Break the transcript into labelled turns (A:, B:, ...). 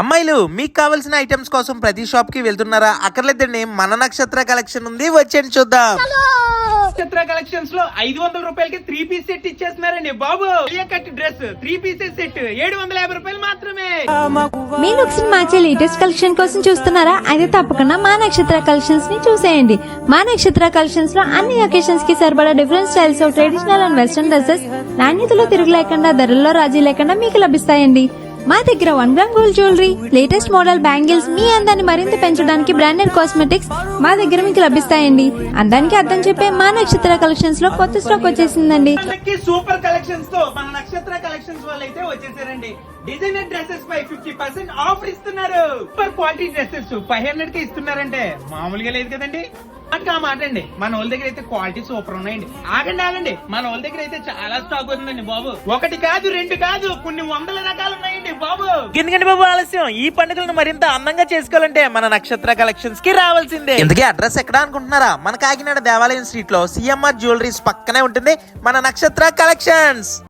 A: అమ్మాయిలు మీకు కావాల్సిన ఐటమ్స్ కోసం ప్రతి షాప్ కి వెళ్తున్నారా? అక్కర్లేదండి, మన నక్షత్ర కలెక్షన్ ఉంది, వచ్చేయండి చూద్దాం.
B: నక్షత్ర కలెక్షన్స్ లో 500 రూపాయలకి 3 పీస్ సెట్ ఇచ్చేస్తున్నారండి బాబు. కట్ డ్రెస్ 3 పీసెస్ సెట్ 750 రూపాయలు మాత్రమే.
C: మీ లుక్స్ ని మార్చే లేటెస్ట్ కలెక్షన్ కోసం చూస్తున్నారా? అయితే తప్పకుండా మా నక్షత్ర కలెక్షన్స్ ని చూసేయండి. మా నక్షత్ర కలెక్షన్స్ లో అన్ని ఒకేషన్స్ కి సరిపడా different styles of traditional and western dresses నాణ్యతలో తిరుగు లేకుండా, ధరల్లో రాజీ లేకుండా మీకు లభిస్తాయండి. మా దగ్గర 1 gram gold jewellery, latest model bangles, మీ అందాన్ని మరింత పెంచడానికి బ్రాండెడ్ కాస్మెటిక్స్ మా దగ్గర మీకు లభిస్తాయండి. అందానికి అర్థం చెప్పే మా నక్షత్ర కలెక్షన్స్ లో కొత్త స్టాక్ వచ్చేసిందండి.
B: సూపర్ కలెక్షన్స్ తో మన నక్షత్ర కలెక్షన్స్ వాళ్ళు అయితే వచ్చేసారండి. డిజైనర్ డ్రెస్సెస్ పై 50% ఆఫర్ ఇస్తున్నారు. సూపర్ క్వాలిటీ డ్రెస్సెస్ 500 కి ఇస్తున్నారంటే మామూలుగా లేదు కదండి. మాట అండి, మన వాళ్ళ దగ్గర అయితే క్వాలిటీ సూపర్ ఉన్నాయండి. ఆగండి, మన వాళ్ళ దగ్గర అయితే చాలా స్టాక్ ఉందండి బాబు. 1 కాదు 2 కాదు, కొన్ని వందల రకాలు ఉన్నాయండి బాబు.
A: ఎందుకంటే బాబు ఆలస్యం, ఈ పండుగలను మరింత అందంగా చేసుకోవాలంటే మన నక్షత్ర కలెక్షన్స్ కి రావాల్సిందే. ఇందుకే అడ్రస్ ఎక్కడ అనుకుంటున్నారా? మన కాకినాడ దేవాలయం స్ట్రీట్ లో సిఎంఆర్ జ్యువెలరీస్ పక్కనే ఉంటుంది మన నక్షత్ర కలెక్షన్స్.